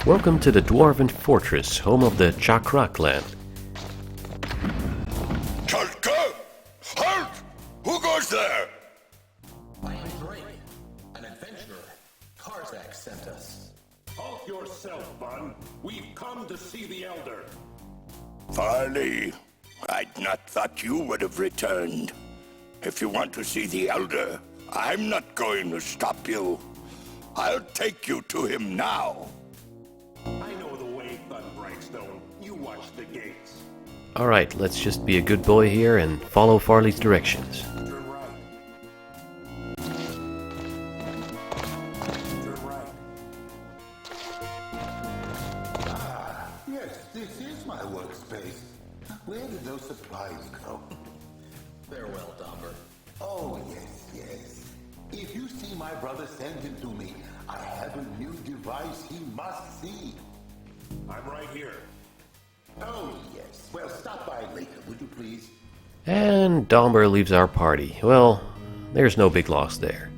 Welcome to the Dwarven Fortress, home of the Chakra clan. Chalka! Halt! Who goes there? I am Drake, an adventurer. Karzak sent us. Halt yourself, Bun. We've come to see the Elder. Farley, I'd not thought you would have returned. If you want to see the Elder, I'm not going to stop you. I'll take you to him now. I know the way, Thud Brightstone. You watch the gates. Alright, let's just be a good boy here and follow Farley's directions. Turn right. Turn right. Yes, this is my workspace. Where did those supplies go? Farewell, Domber. Oh, yes. If you see my brother, send him to me. I have a new device he must see. I'm right here. Oh, yes. Well, stop by later, would you please? And Domber leaves our party. Well, there's no big loss there.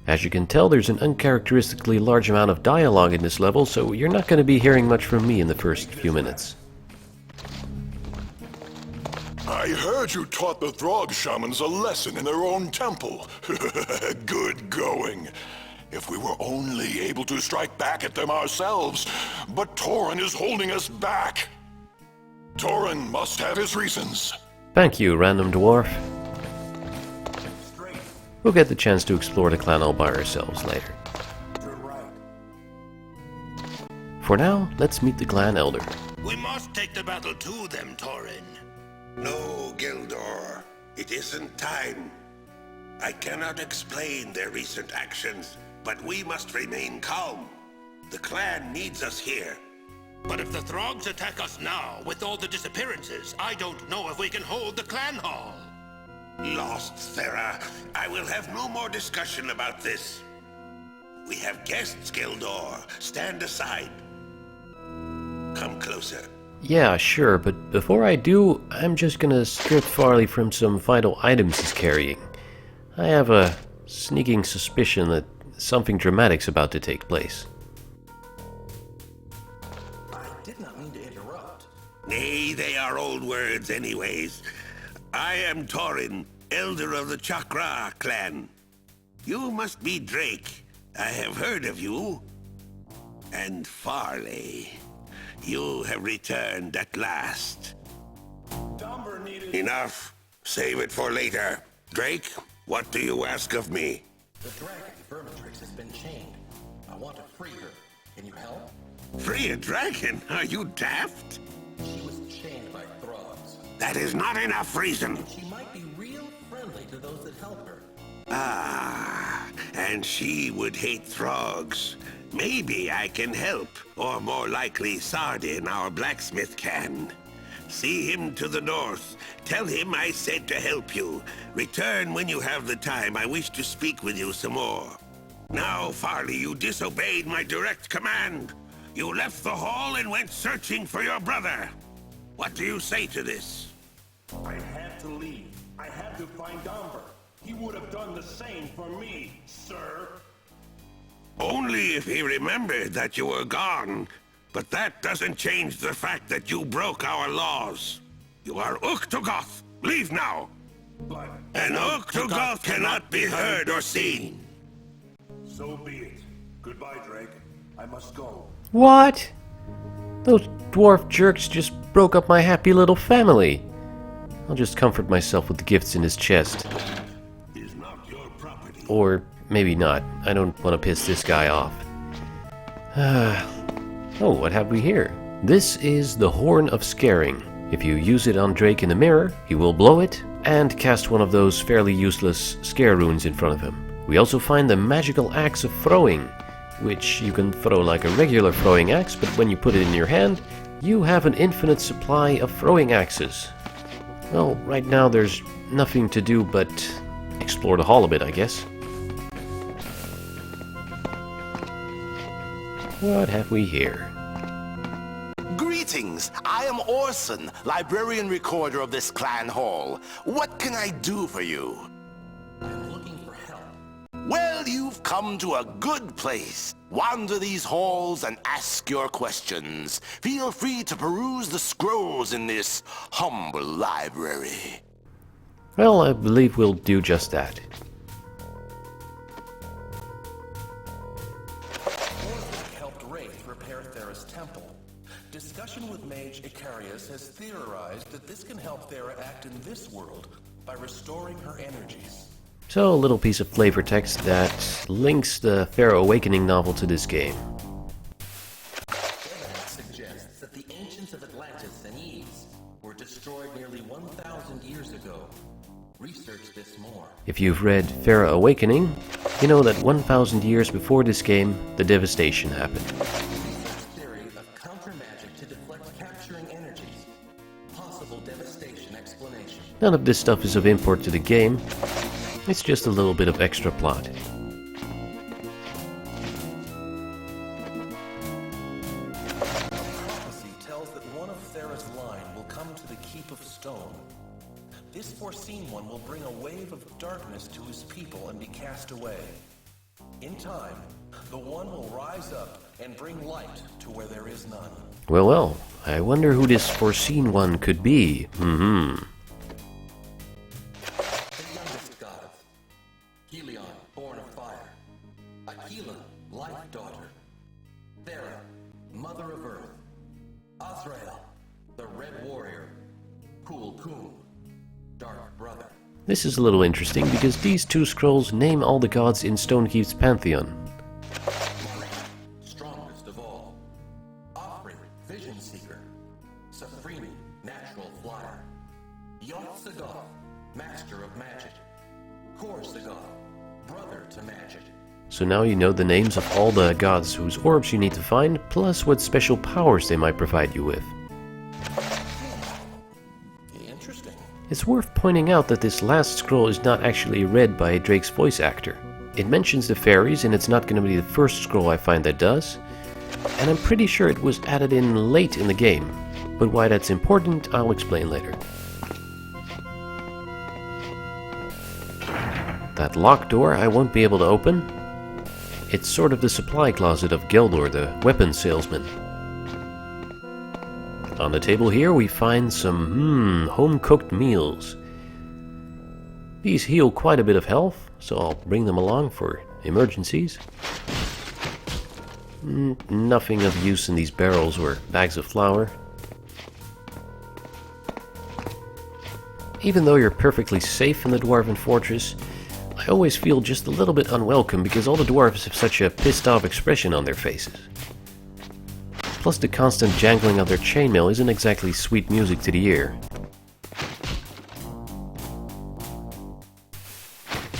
As you can tell, there's an uncharacteristically large amount of dialogue in this level, so you're not going to be hearing much from me in the first few minutes. I heard you taught the Throg shamans a lesson in their own temple. Good going. If we were only able to strike back at them ourselves, but Torin is holding us back. Torin must have his reasons. Thank you, random dwarf. Straight. We'll get the chance to explore the clanhall by ourselves later. Turn right. For now, let's meet the clan elder. We must take the battle to them, Torin. No, Gildor. It isn't time. I cannot explain their recent actions, but we must remain calm. The clan needs us here. But if the Throgs attack us now, with all the disappearances, I don't know if we can hold the clanhall. Lost Thera, I will have no more discussion about this. We have guests, Gildor. Stand aside. Come closer. Yeah, sure, but before I do, I'm just gonna strip Farley from some vital items he's carrying. I have a sneaking suspicion that something dramatic's about to take place. I did not mean to interrupt. Nay, they are old words anyways. I am Torin, elder of the Chakra clan. You must be Drake. I have heard of you. And Farley. You have returned at last. Domber needed... Enough. Save it for later. Drake, what do you ask of me? The dragon Vermitrix has been chained. I want to free her. Can you help? Free a dragon? Are you daft? She was chained by Throgs. That is not enough reason. She might be real friendly to those that help her. Ah, and she would hate Throgs. Maybe I can help, or more likely Sardin, our blacksmith, can. See him to the north. Tell him I said to help you. Return when you have the time. I wish to speak with you some more. Now, Farley, you disobeyed my direct command. You left the hall and went searching for your brother. What do you say to this? I had to leave. I had to find Domber. He would have done the same for me, sir. Only if he remembered that you were gone. But that doesn't change the fact that you broke our laws. You are Uktugoth. Leave now. But... And Uktugoth cannot be heard or seen. so be it. Goodbye, Drake. I must go. What? Those dwarf jerks just broke up my happy little family. I'll just comfort myself with the gifts in his chest. Is not your property. Or maybe not. I don't want to piss this guy off. Oh, what have we here? This is the Horn of Scaring. If you use it on Drake in the mirror, he will blow it and cast one of those fairly useless scare runes in front of him. We also find the magical axe of throwing, which you can throw like a regular throwing axe, but when you put it in your hand, you have an infinite supply of throwing axes. Well, right now there's nothing to do but explore the hall a bit, I guess. What have we here? Greetings, I am Orson, librarian recorder of this clan hall. What can I do for you? I'm looking for help. Well, you've come to a good place. Wander these halls and ask your questions. Feel free to peruse the scrolls in this humble library. Well, I believe we'll do just that. Dwarven helped Wraith repair Thera's temple. Discussion with Mage Icarius has theorized that this can help Thera act in this world by restoring her energies. So, a little piece of flavor text that links the Pharaoh Awakening novel to this game. Evidence suggests that the ancients of Atlantis and Eves were destroyed nearly 1,000 years ago. Research this more. If you've read Pharaoh Awakening, you know that 1,000 years before this game, the devastation happened. Research theory of counter-magic to deflect capturing energies. Possible devastation explanation. None of this stuff is of import to the game. It's just a little bit of extra plot. Prophecy tells that one of Thera's line will come to the Keep of Stone. This foreseen one will bring a wave of darkness to his people and be cast away. In time, the one will rise up and bring light to where there is none. Well, I wonder who this foreseen one could be. The youngest goddess. Helion, born of fire. Aquila, life daughter. Thera, mother of earth. Azrael, the red warrior. Khull-khuum, dark brother. This is a little interesting because these two scrolls name all the gods in Stonekeep's pantheon. Strongest of all. Offrey, vision seeker. Safrini, natural flyer. Yogg-Sagoth, master of magic. Kor-Sagoth, brother to magic. So now you know the names of all the gods whose orbs you need to find, plus what special powers they might provide you with. Interesting. It's worth pointing out that this last scroll is not actually read by Drake's voice actor. It mentions the fairies, and it's not going to be the first scroll I find that does. And I'm pretty sure it was added in late in the game. But why that's important, I'll explain later. That locked door I won't be able to open. It's sort of the supply closet of Gildor, the weapons salesman. On the table here we find some, home-cooked meals. These heal quite a bit of health, so I'll bring them along for emergencies. Nothing of use in these barrels or bags of flour. Even though you're perfectly safe in the Dwarven fortress, I always feel just a little bit unwelcome because all the dwarves have such a pissed off expression on their faces. Plus the constant jangling of their chainmail isn't exactly sweet music to the ear.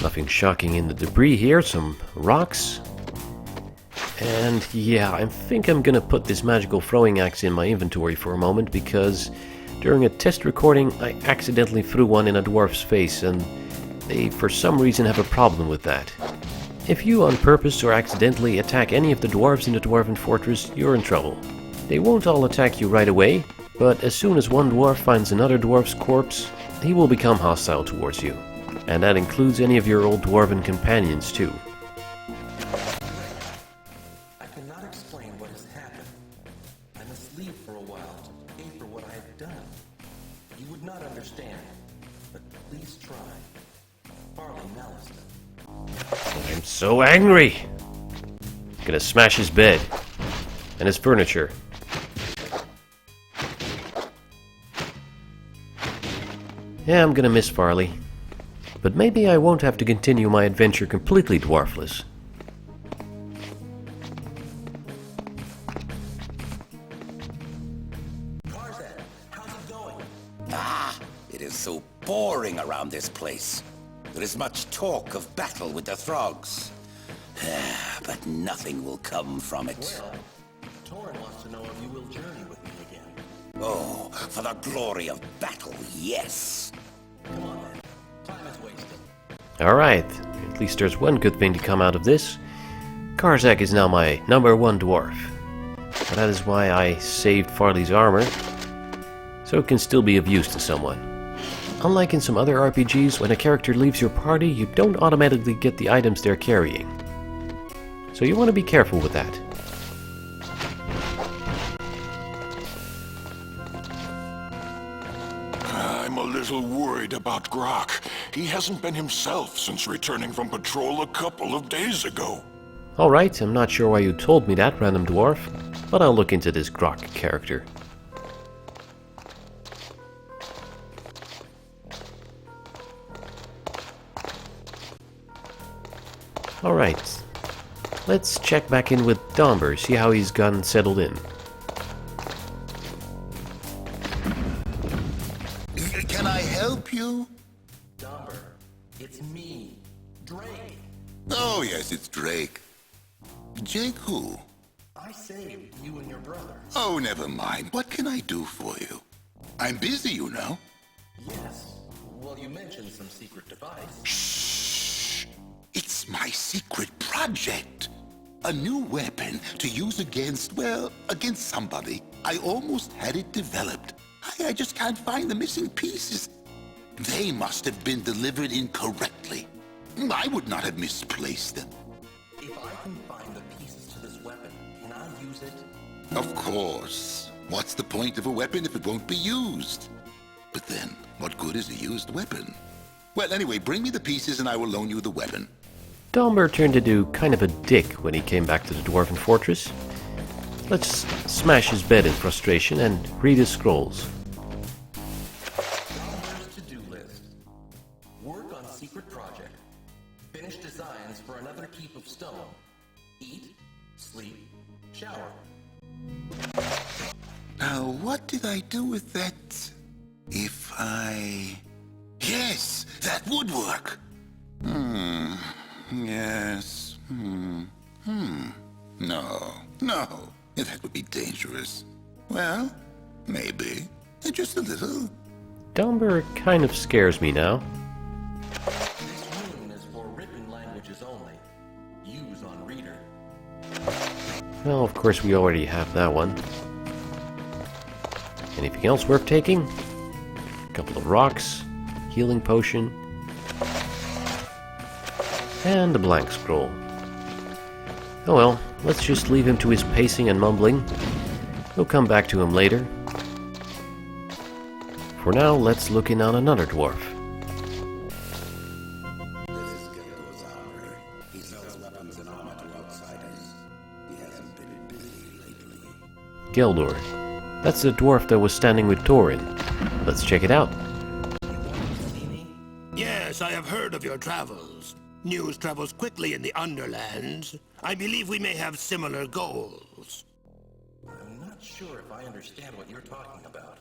Nothing shocking in the debris here, some rocks. And yeah, I think I'm gonna put this magical throwing axe in my inventory for a moment because during a test recording I accidentally threw one in a dwarf's face and they for some reason have a problem with that. If you on purpose or accidentally attack any of the dwarves in the Dwarven fortress, you're in trouble. They won't all attack you right away, but as soon as one dwarf finds another dwarf's corpse, he will become hostile towards you. And that includes any of your old Dwarven companions too. I cannot explain what has happened. I must leave for a while to pay for what I have done. You would not understand, but please try. Farley Malison. I'm so angry! I'm gonna smash his bed. And his furniture. Yeah, I'm gonna miss Farley. But maybe I won't have to continue my adventure completely dwarfless. Tarzan, how's it going? It is so boring around this place. There is much talk of battle with the Throgs. But nothing will come from it. Well, Torin wants to know if you will journey with me again. Oh, for the glory of battle, yes. Come on then. Time is wasted. Alright, at least there's one good thing to come out of this. Karzak is now my #1 dwarf. And that is why I saved Farley's armor, so it can still be of use to someone. Unlike in some other RPGs, when a character leaves your party, you don't automatically get the items they're carrying. So you want to be careful with that. I'm a little worried about Grok. He hasn't been himself since returning from patrol a couple of days ago. Alright, I'm not sure why you told me that, random dwarf, but I'll look into this Grok character. Alright, let's check back in with Domber, see how he's gotten settled in. Can I help you? Domber, it's me, Drake. Oh, yes, it's Drake. Jake who? I saved you and your brother. Oh, never mind. What can I do for you? I'm busy, you know. Yes. Well, you mentioned some secret device. Shh! It's my secret project. A new weapon to use against, well, against somebody. I almost had it developed. I just can't find the missing pieces. They must have been delivered incorrectly. I would not have misplaced them. If I can find the pieces to this weapon, can I use it? Of course. What's the point of a weapon if it won't be used? But then, what good is a used weapon? Well, anyway, bring me the pieces and I will loan you the weapon. Domber turned into kind of a dick when he came back to the Dwarven fortress. Let's smash his bed in frustration and read his scrolls. Domber's to-do list. Work on secret project. Finish designs for another keep of stone. Eat, sleep, shower. Now, what did I do with that? If I... Yes, that would work. Yes. No. That would be dangerous. Well, maybe. Just a little. Domber kind of scares me now. This rune is for written languages only. Use on reader. Well, of course we already have that one. Anything else worth taking? A couple of rocks, healing potion, and a blank scroll. Oh well, let's just leave him to his pacing and mumbling. We'll come back to him later. For now, let's look in on another dwarf. This is Gildor's armory. He sells weapons and armor to outsiders. He hasn't been busy lately. Gildor. That's the dwarf that was standing with Thorin. Let's check it out. Yes, I have heard of your travels. News travels quickly in the Underlands. I believe we may have similar goals. I'm not sure if I understand what you're talking about.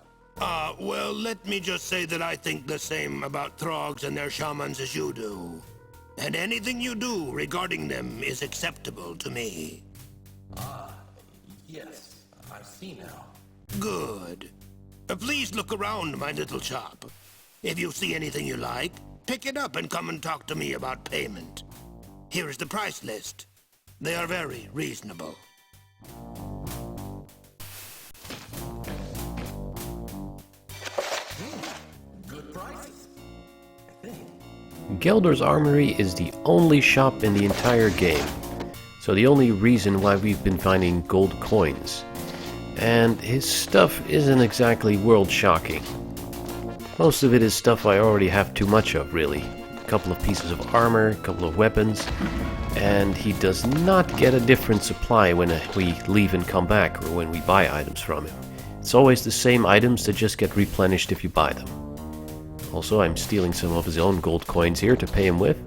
Well, let me just say that I think the same about Throgs and their shamans as you do. And anything you do regarding them is acceptable to me. Yes, I see now. Good. Please look around, my little chap. If you see anything you like, pick it up and come and talk to me about payment. Here is the price list. They are very reasonable. Good prices, I think. Gildor's armory is the only shop in the entire game. So the only reason why we've been finding gold coins. And his stuff isn't exactly world-shocking. Most of it is stuff I already have too much of, really. A couple of pieces of armor, a couple of weapons, and he does not get a different supply when we leave and come back, or when we buy items from him. It's always the same items that just get replenished if you buy them. Also, I'm stealing some of his own gold coins here to pay him with.